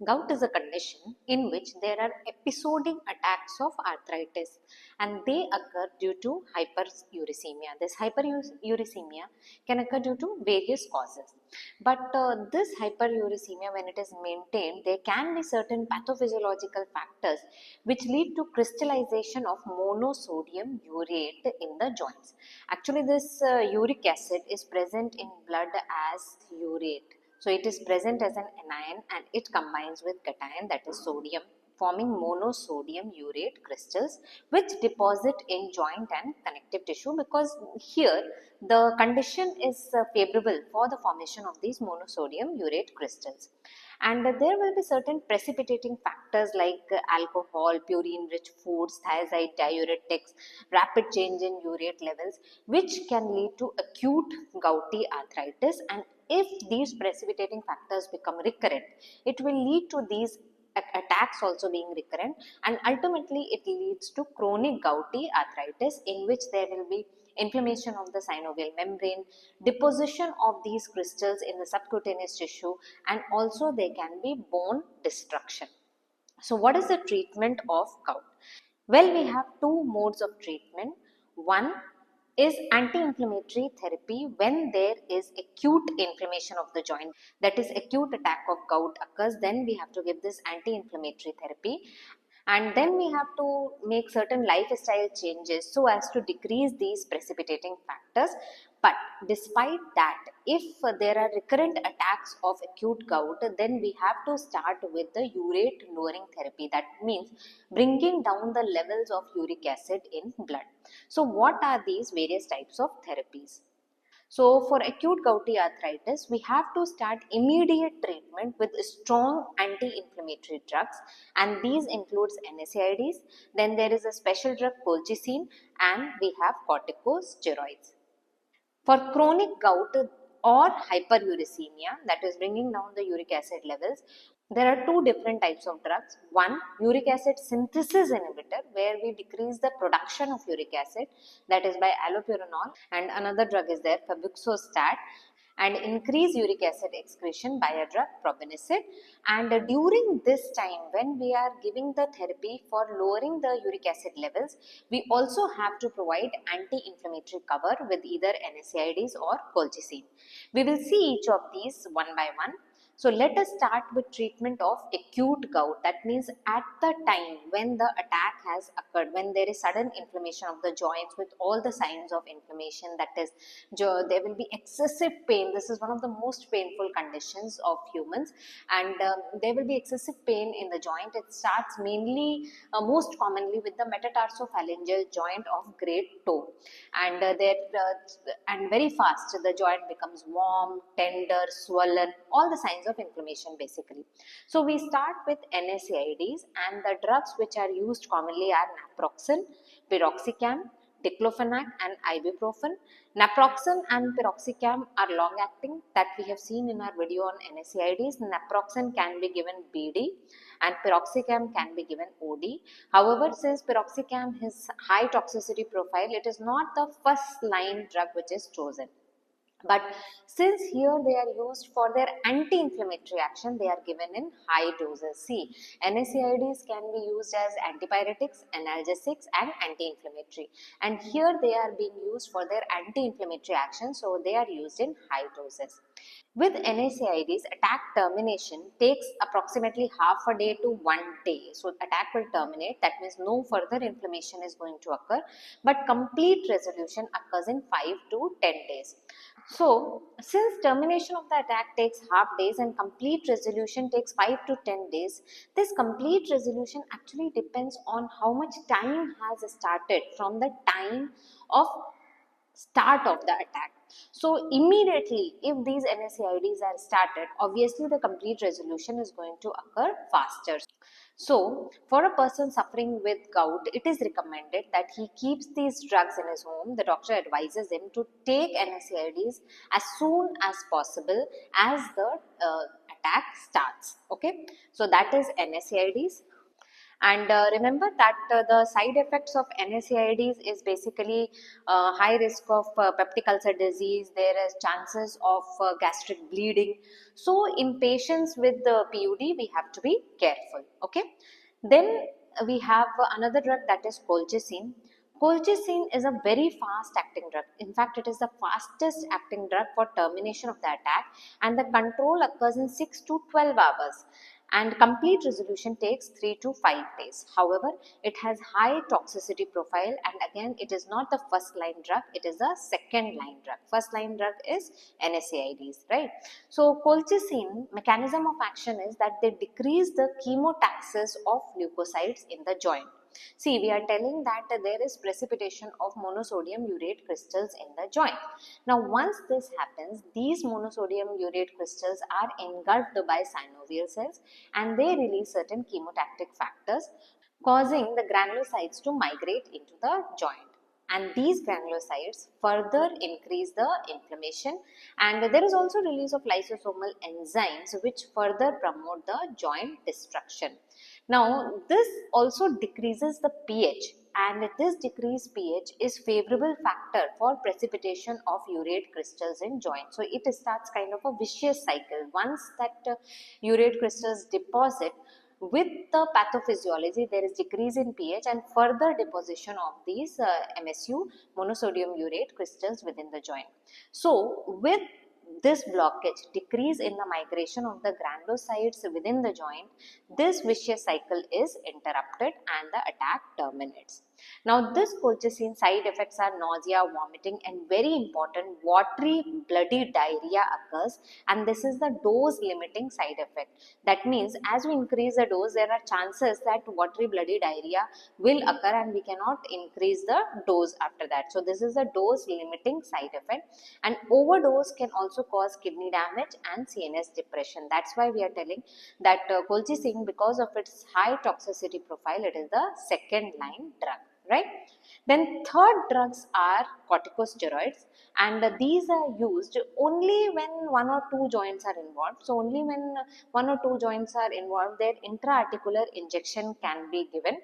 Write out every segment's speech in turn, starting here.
Gout is a condition in which there are episodic attacks of arthritis and they occur due to hyperuricemia. This hyperuricemia can occur due to various causes. But this hyperuricemia, when it is maintained, there can be certain pathophysiological factors which lead to crystallization of monosodium urate in the joints. Actually, this uric acid is present in blood as urate. So it is present as an anion and it combines with cation, that is sodium, forming monosodium urate crystals which deposit in joint and connective tissue, because here the condition is favorable for the formation of these monosodium urate crystals. And there will be certain precipitating factors like alcohol, purine rich foods, thiazide diuretics, rapid change in urate levels, which can lead to acute gouty arthritis. And if these precipitating factors become recurrent, it will lead to these attacks also being recurrent, and ultimately it leads to chronic gouty arthritis, in which there will be inflammation of the synovial membrane, deposition of these crystals in the subcutaneous tissue, and also there can be bone destruction. So what is the treatment of gout? Well, we have two modes of treatment. One is anti-inflammatory therapy when there is acute inflammation of the joint, that is acute attack of gout occurs, then we have to give this anti-inflammatory therapy. And then we have to make certain lifestyle changes so as to decrease these precipitating factors. But despite that, if there are recurrent attacks of acute gout, then we have to start with the urate-lowering therapy. That means bringing down the levels of uric acid in blood. So what are these various types of therapies? So for acute gouty arthritis, we have to start immediate treatment with strong anti-inflammatory drugs, and these includes NSAIDs. Then there is a special drug colchicine, and we have corticosteroids. For chronic gout or hyperuricemia, that is bringing down the uric acid levels, there are two different types of drugs. One, uric acid synthesis inhibitor, where we decrease the production of uric acid, that is by allopurinol, and another drug is there, Febuxostat, and increase uric acid excretion by a drug, Probenecid. And during this time, when we are giving the therapy for lowering the uric acid levels, we also have to provide anti-inflammatory cover with either NSAIDs or colchicine. We will see each of these one by one. So let us start with treatment of acute gout. That means at the time when the attack has occurred, when there is sudden inflammation of the joints with all the signs of inflammation, that is, there will be excessive pain. This is one of the most painful conditions of humans, and there will be excessive pain in the joint. It starts mainly, most commonly with the metatarsophalangeal joint of great toe, and and very fast the joint becomes warm, tender, swollen, all the signs of inflammation basically. So we start with NSAIDs, and the drugs which are used commonly are naproxen, piroxicam, diclofenac and ibuprofen. Naproxen and piroxicam are long acting, that we have seen in our video on NSAIDs. Naproxen can be given BD and piroxicam can be given OD. However, since piroxicam has high toxicity profile, it is not the first line drug which is chosen. But since here they are used for their anti-inflammatory action, they are given in high doses. See, NSAIDs can be used as antipyretics, analgesics and anti-inflammatory. And here they are being used for their anti-inflammatory action, so they are used in high doses. With NSAIDs, attack termination takes approximately half a day to 1 day. So attack will terminate, that means no further inflammation is going to occur, but complete resolution occurs in 5 to 10 days. So, since termination of the attack takes half days and complete resolution takes 5 to 10 days, this complete resolution actually depends on how much time has started from the time of start of the attack. So, immediately if these NSAIDs are started, obviously the complete resolution is going to occur faster. So, for a person suffering with gout, it is recommended that he keeps these drugs in his home. The doctor advises him to take NSAIDs as soon as possible as the attack starts. Okay, so that is NSAIDs. And remember that the side effects of NSAIDs is basically high risk of peptic ulcer disease. There is chances of gastric bleeding. So in patients with the PUD, we have to be careful. Okay. Then we have another drug, that is colchicine. Colchicine is a very fast acting drug. In fact, it is the fastest acting drug for termination of the attack, and the control occurs in 6 to 12 hours, and complete resolution takes 3 to 5 days. However, it has high toxicity profile, and again it is not the first line drug, it is a second line drug. First line drug is NSAIDs, right? So colchicine mechanism of action is that they decrease the chemotaxis of leukocytes in the joint. See, we are telling that there is precipitation of monosodium urate crystals in the joint. Now, once this happens, these monosodium urate crystals are engulfed by synovial cells, and they release certain chemotactic factors, causing the granulocytes to migrate into the joint. And these granulocytes further increase the inflammation, and there is also release of lysosomal enzymes which further promote the joint destruction. Now, this also decreases the pH, and this decreased pH is favorable factor for precipitation of urate crystals in joint. So it starts kind of a vicious cycle. Once that urate crystals deposit, with the pathophysiology, there is decrease in pH and further deposition of these MSU, monosodium urate crystals, within the joint. So with this blockage, decrease in the migration of the granulocytes within the joint, this vicious cycle is interrupted and the attack terminates. Now, this colchicine side effects are nausea, vomiting, and very important, watery bloody diarrhea occurs, and this is the dose limiting side effect. That means as we increase the dose, there are chances that watery bloody diarrhea will occur and we cannot increase the dose after that. So this is a dose limiting side effect, and overdose can also cause kidney damage and CNS depression. That's why we are telling that colchicine, because of its high toxicity profile, it is the second line drug, right? Then third drugs are corticosteroids, and these are used only when one or two joints are involved. So only when one or two joints are involved, their intra-articular injection can be given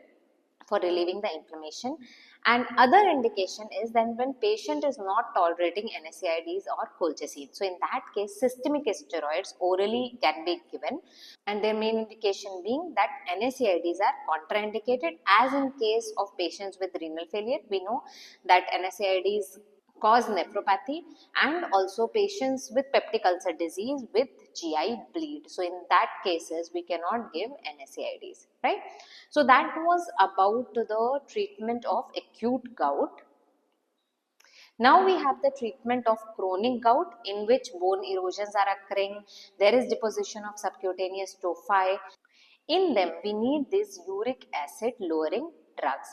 for relieving the inflammation. And other indication is then when patient is not tolerating NSAIDs or colchicine. So in that case, systemic steroids orally can be given, and their main indication being that NSAIDs are contraindicated, as in case of patients with renal failure. We know that NSAIDs cause nephropathy, and also patients with peptic ulcer disease with GI bleed. So in that cases, we cannot give NSAIDs, right? So that was about the treatment of acute gout. Now we have the treatment of chronic gout, in which bone erosions are occurring, there is deposition of subcutaneous tophi. In them, we need these uric acid lowering drugs,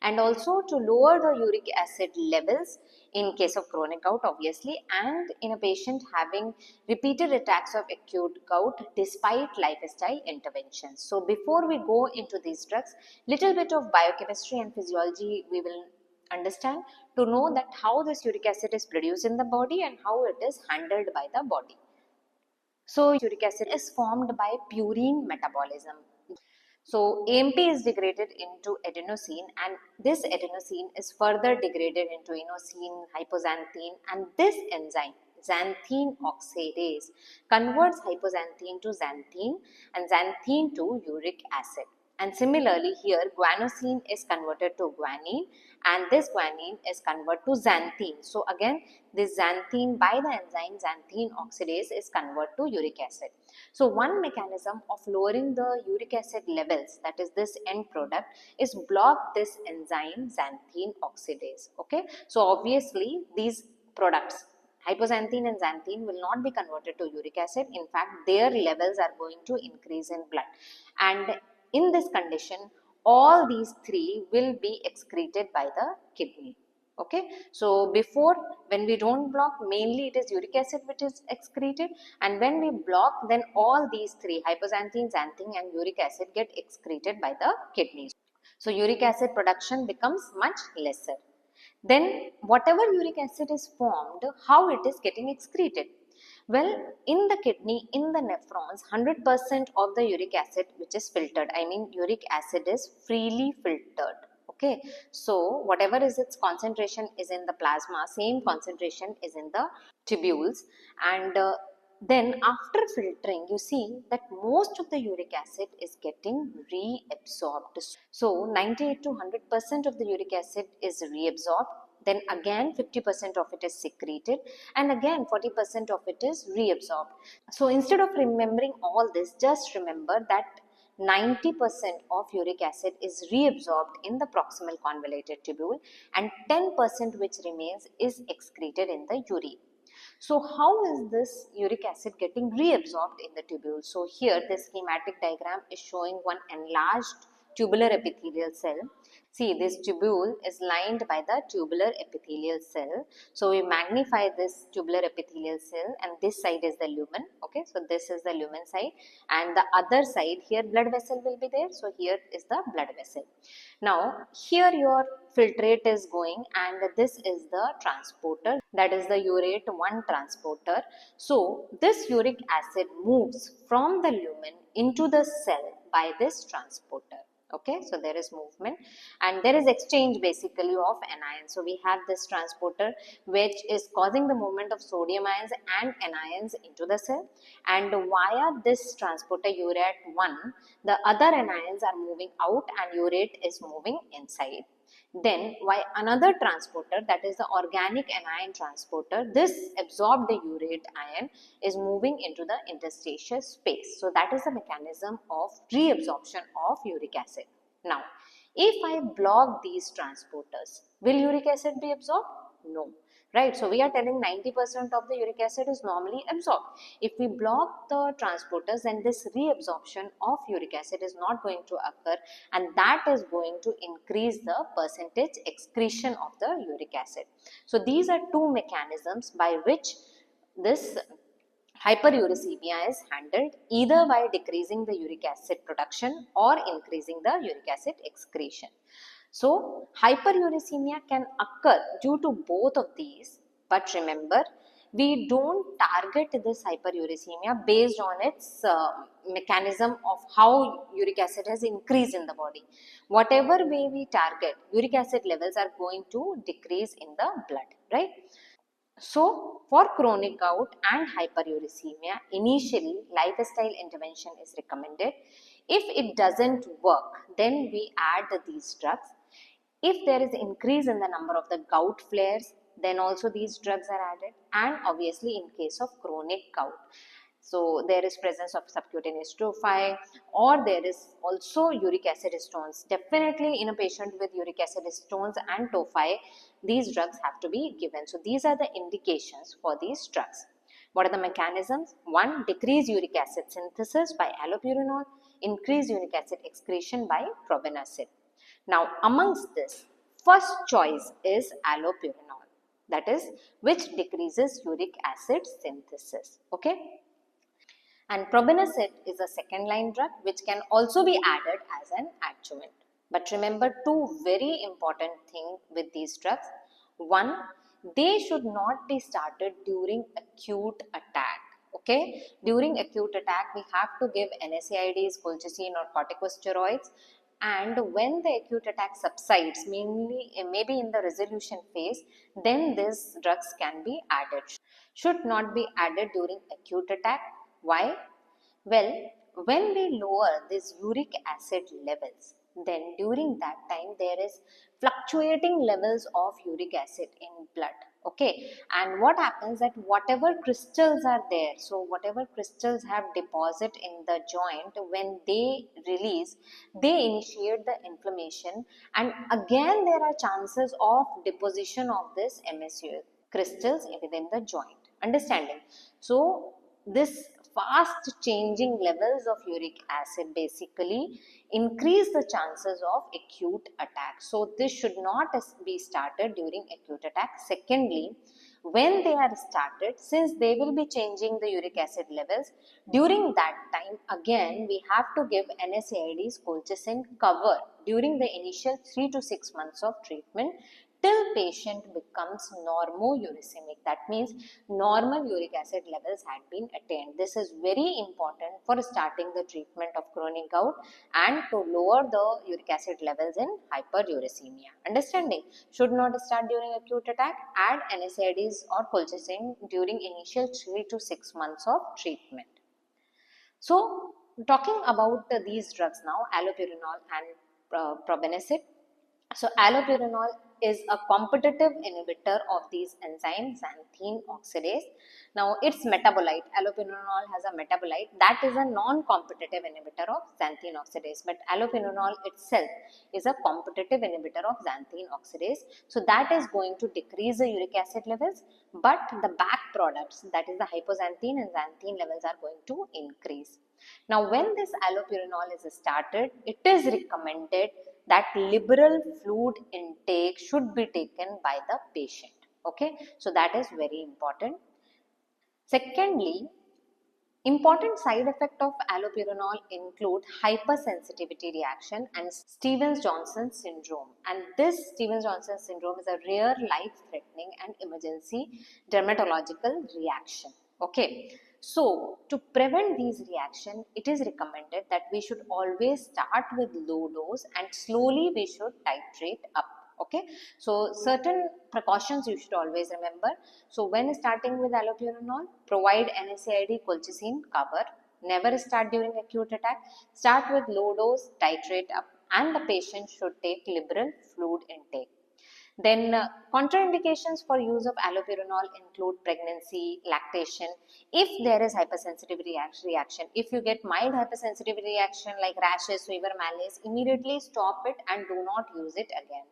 and also to lower the uric acid levels in case of chronic gout, obviously, and in a patient having repeated attacks of acute gout despite lifestyle interventions. So before we go into these drugs, little bit of biochemistry and physiology we will understand to know that how this uric acid is produced in the body and how it is handled by the body. So uric acid is formed by purine metabolism. So AMP is degraded into adenosine, and this adenosine is further degraded into inosine, hypoxanthine, and this enzyme, xanthine oxidase, converts hypoxanthine to xanthine and xanthine to uric acid. And similarly here, guanosine is converted to guanine, and this guanine is converted to xanthine. So again, this xanthine by the enzyme xanthine oxidase is converted to uric acid. So one mechanism of lowering the uric acid levels, that is this end product, is block this enzyme xanthine oxidase. Okay, so obviously these products, hypoxanthine and xanthine, will not be converted to uric acid. In fact, their levels are going to increase in blood, and in this condition, all these three will be excreted by the kidney. Okay, so before, when we don't block, mainly it is uric acid which is excreted, and when we block, then all these three, hypoxanthine, xanthine and uric acid, get excreted by the kidneys. So uric acid production becomes much lesser. Then whatever uric acid is formed, how it is getting excreted? Well, in the kidney, in the nephrons, 100% of the uric acid which is filtered, I mean uric acid is freely filtered. Okay, so whatever is its concentration is in the plasma, same concentration is in the tubules, and then after filtering you see that most of the uric acid is getting reabsorbed. So 98 to 100% of the uric acid is reabsorbed, then again 50% of it is secreted, and again 40% of it is reabsorbed. So instead of remembering all this, just remember that 90% of uric acid is reabsorbed in the proximal convoluted tubule and 10% which remains is excreted in the urine. So how is this uric acid getting reabsorbed in the tubule? So here this schematic diagram is showing one enlarged tubular epithelial cell. See, this tubule is lined by the tubular epithelial cell. So we magnify this tubular epithelial cell, and this side is the lumen. Okay, so this is the lumen side, and the other side here blood vessel will be there. So here is the blood vessel. Now here your filtrate is going, and this is the transporter, that is the urate 1 transporter. So this uric acid moves from the lumen into the cell by this transporter. Okay, so there is movement and there is exchange basically of anions. So we have this transporter which is causing the movement of sodium ions and anions into the cell, and via this transporter urate 1 the other anions are moving out and urate is moving inside. Then by another transporter, that is the organic anion transporter, this absorbed urate ion is moving into the interstitial space. So that is the mechanism of reabsorption of uric acid. Now, if I block these transporters, will uric acid be absorbed? No. Right, so we are telling 90% of the uric acid is normally absorbed. If we block the transporters, then this reabsorption of uric acid is not going to occur, and that is going to increase the percentage excretion of the uric acid. So these are two mechanisms by which this hyperuricemia is handled, either by decreasing the uric acid production or increasing the uric acid excretion. So, hyperuricemia can occur due to both of these, but remember, we don't target this hyperuricemia based on its mechanism of how uric acid has increased in the body. Whatever way we target, uric acid levels are going to decrease in the blood, right? So, for chronic gout and hyperuricemia, initially lifestyle intervention is recommended. If it doesn't work, then we add these drugs. If there is increase in the number of the gout flares, then also these drugs are added, and obviously in case of chronic gout. So there is presence of subcutaneous tophi, or there is also uric acid stones. Definitely in a patient with uric acid stones and tophi, these drugs have to be given. So these are the indications for these drugs. What are the mechanisms? 1. Decrease uric acid synthesis by allopurinol, increase uric acid excretion by probenecid. Now amongst this, first choice is allopurinol, that is which decreases uric acid synthesis. Okay. And probenecid is a second line drug which can also be added as an adjuvant. But remember two very important things with these drugs. One, they should not be started during acute attack. Okay, during acute attack we have to give NSAIDs, colchicine or corticosteroids, and when the acute attack subsides, mainly maybe in the resolution phase, then these drugs can be added. Should not be added during acute attack. Why? Well, when we lower these uric acid levels, then during that time there is fluctuating levels of uric acid in blood. Okay, and what happens that whatever crystals are there, so whatever crystals have deposit in the joint, when they release, they initiate the inflammation, and again there are chances of deposition of this MSU crystals within the joint. Understanding? So this fast changing levels of uric acid basically increase the chances of acute attack. So this should not be started during acute attack. Secondly, when they are started, since they will be changing the uric acid levels, during that time again we have to give NSAIDs colchicine cover during the initial 3 to 6 months of treatment till patient becomes normouricemic. That means normal uric acid levels had been attained. This is very important for starting the treatment of chronic gout and to lower the uric acid levels in hyperuricemia. Understanding? Should not start during acute attack. Add NSAIDs or colchicine during initial 3 to 6 months of treatment. So, talking about these drugs now, allopurinol and probenecid. So, allopurinol is a competitive inhibitor of these enzymes, xanthine oxidase. Now, its metabolite, allopurinol has a metabolite that is a non-competitive inhibitor of xanthine oxidase, but allopurinol itself is a competitive inhibitor of xanthine oxidase. So, that is going to decrease the uric acid levels, but the back products, that is the hypoxanthine and xanthine levels, are going to increase. Now, when this allopurinol is started, it is recommended that liberal fluid intake should be taken by the patient. Okay, so that is very important. Secondly, important side effect of allopurinol include hypersensitivity reaction and Stevens-Johnson syndrome. And this Stevens-Johnson syndrome is a rare, life-threatening and emergency dermatological reaction. Okay. So, to prevent these reactions, it is recommended that we should always start with low dose and slowly we should titrate up. Okay, so certain precautions you should always remember. So, when starting with allopurinol, provide NSAID colchicine cover. Never start during acute attack. Start with low dose, titrate up, and the patient should take liberal fluid intake. Then contraindications for use of allopurinol include pregnancy, lactation. If there is hypersensitivity reaction, if you get mild hypersensitivity reaction like rashes, fever, malaise, immediately stop it and do not use it again.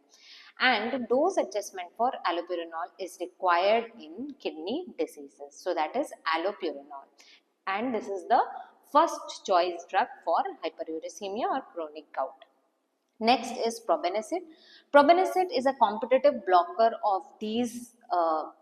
And dose adjustment for allopurinol is required in kidney diseases. So that is allopurinol. And this is the first choice drug for hyperuricemia or chronic gout. Next is probenecid. Probenecid is a competitive blocker of these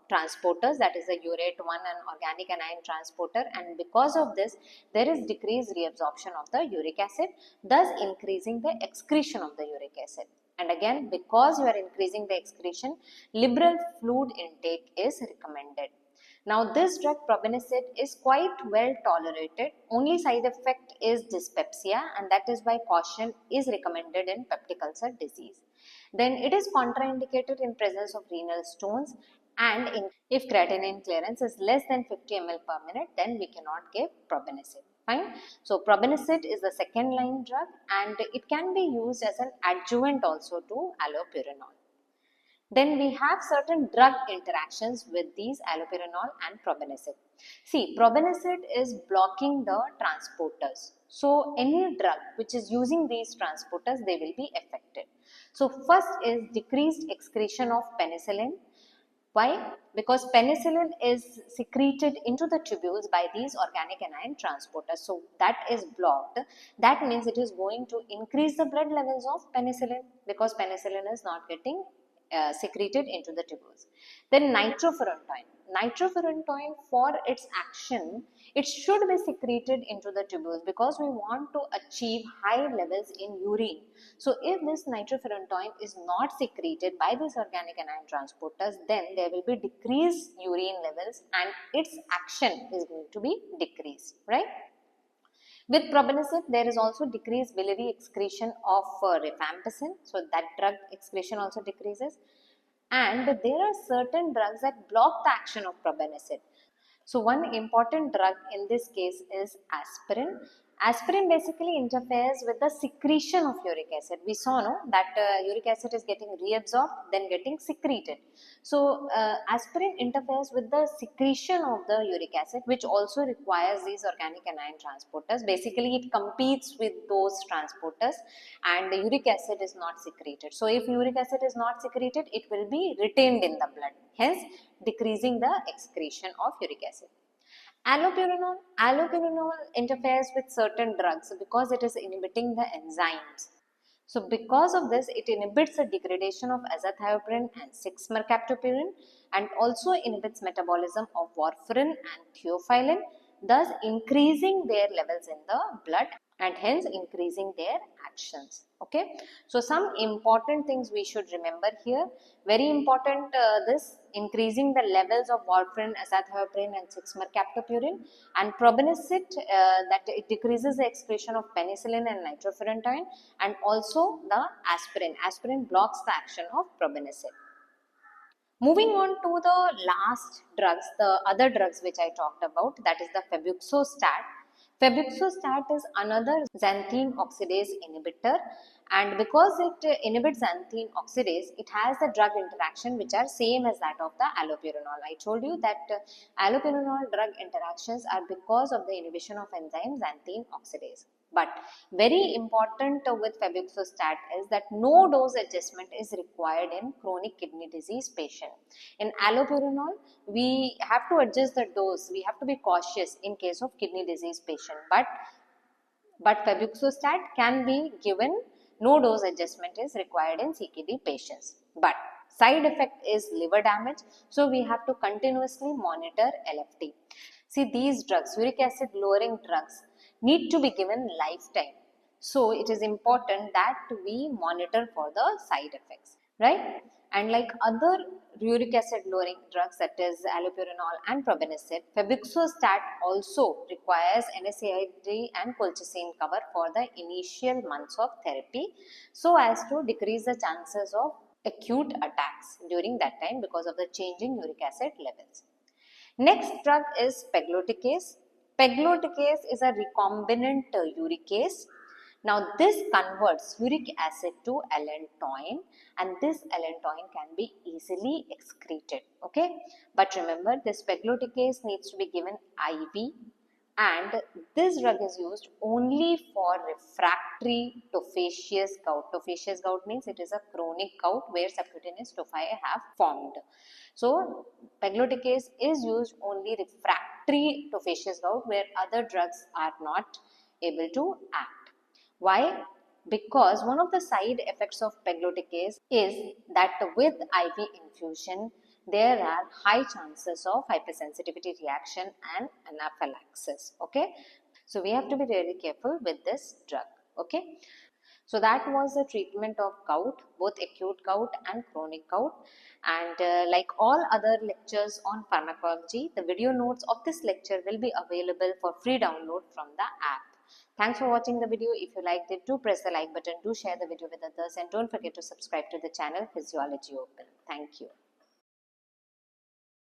transporters, that is the urate-1 and organic anion transporter, and because of this there is decreased reabsorption of the uric acid, thus increasing the excretion of the uric acid. And again, because you are increasing the excretion, liberal fluid intake is recommended. Now, this drug probenecid is quite well tolerated. Only side effect is dyspepsia, and that is why caution is recommended in peptic ulcer disease. Then it is contraindicated in presence of renal stones, and if creatinine clearance is less than 50 ml per minute, then we cannot give probenecid. Fine. So, probenecid is the second line drug and it can be used as an adjuvant also to allopurinol. Then we have certain drug interactions with these allopurinol and probenecid. See, probenecid is blocking the transporters. So, any drug which is using these transporters, they will be affected. So, first is decreased excretion of penicillin. Why? Because penicillin is secreted into the tubules by these organic anion transporters. So, that is blocked. That means it is going to increase the blood levels of penicillin because penicillin is not getting secreted into the tubules. Then nitrofurantoin. Nitrofurantoin, for its action, it should be secreted into the tubules because we want to achieve high levels in urine. So, if this nitrofurantoin is not secreted by these organic anion transporters, then there will be decreased urine levels and its action is going to be decreased, right? With probenecid, there is also decreased biliary excretion of rifampicin. So, that drug excretion also decreases. And there are certain drugs that block the action of probenecid. So, one important drug in this case is aspirin. Aspirin basically interferes with the secretion of uric acid. We saw no, that uric acid is getting reabsorbed, then getting secreted. So, aspirin interferes with the secretion of the uric acid, which also requires these organic anion transporters. Basically, it competes with those transporters and the uric acid is not secreted. So, if uric acid is not secreted, it will be retained in the blood, hence decreasing the excretion of uric acid. Allopurinol interferes with certain drugs because it is inhibiting the enzymes. So, because of this, it inhibits the degradation of azathioprine and 6-mercaptopurine and also inhibits metabolism of warfarin and theophylline, thus increasing their levels in the blood. and hence increasing their actions. Okay, so some important things we should remember here. Very important, this increasing the levels of warfarin, azathioprine and 6-mercaptopurine, and probenecid, that it decreases the excretion of penicillin and nitrofurantoin, and also the aspirin. Aspirin blocks the action of probenecid. Moving on to the last drugs, the other drugs which I talked about, that is the Febuxostat. Febuxostat is another xanthine oxidase inhibitor, and because it inhibits xanthine oxidase, it has the drug interaction which are same as that of the allopurinol. I told you that allopurinol drug interactions are because of the inhibition of enzyme xanthine oxidase. But very important with Febuxostat is that no dose adjustment is required in chronic kidney disease patient. In allopurinol, we have to adjust the dose. We have to be cautious in case of kidney disease patient. But Febuxostat can be given, no dose adjustment is required in CKD patients. But side effect is liver damage, so we have to continuously monitor LFT. See, these drugs, uric acid lowering drugs, need to be given lifetime. So it is important that we monitor for the side effects, right? And like other uric acid lowering drugs, that is allopurinol and probenecid, Febuxostat also requires NSAID and colchicine cover for the initial months of therapy, so as to decrease the chances of acute attacks during that time because of the changing uric acid levels. Next drug is Pegloticase. Pegloticase is a recombinant uricase. Now this converts uric acid to allantoin, and this allantoin can be easily excreted. Okay, but remember, this Pegloticase needs to be given IV, and this drug is used only for refractory tophaceous gout. Tophaceous gout means it is a chronic gout where subcutaneous tophi have formed. So Pegloticase is used only refractory tophaceous gout where other drugs are not able to act. Why? Because one of the side effects of Pegloticase is that with IV infusion, there are high chances of hypersensitivity reaction and anaphylaxis. Okay, so we have to be really careful with this drug. Okay, so that was the treatment of gout, both acute gout and chronic gout. And like all other lectures on pharmacology, the video notes of this lecture will be available for free download from the app. Thanks for watching the video. If you liked it, do press the like button, do share the video with others, and don't forget to subscribe to the channel Physiology Open. Thank you.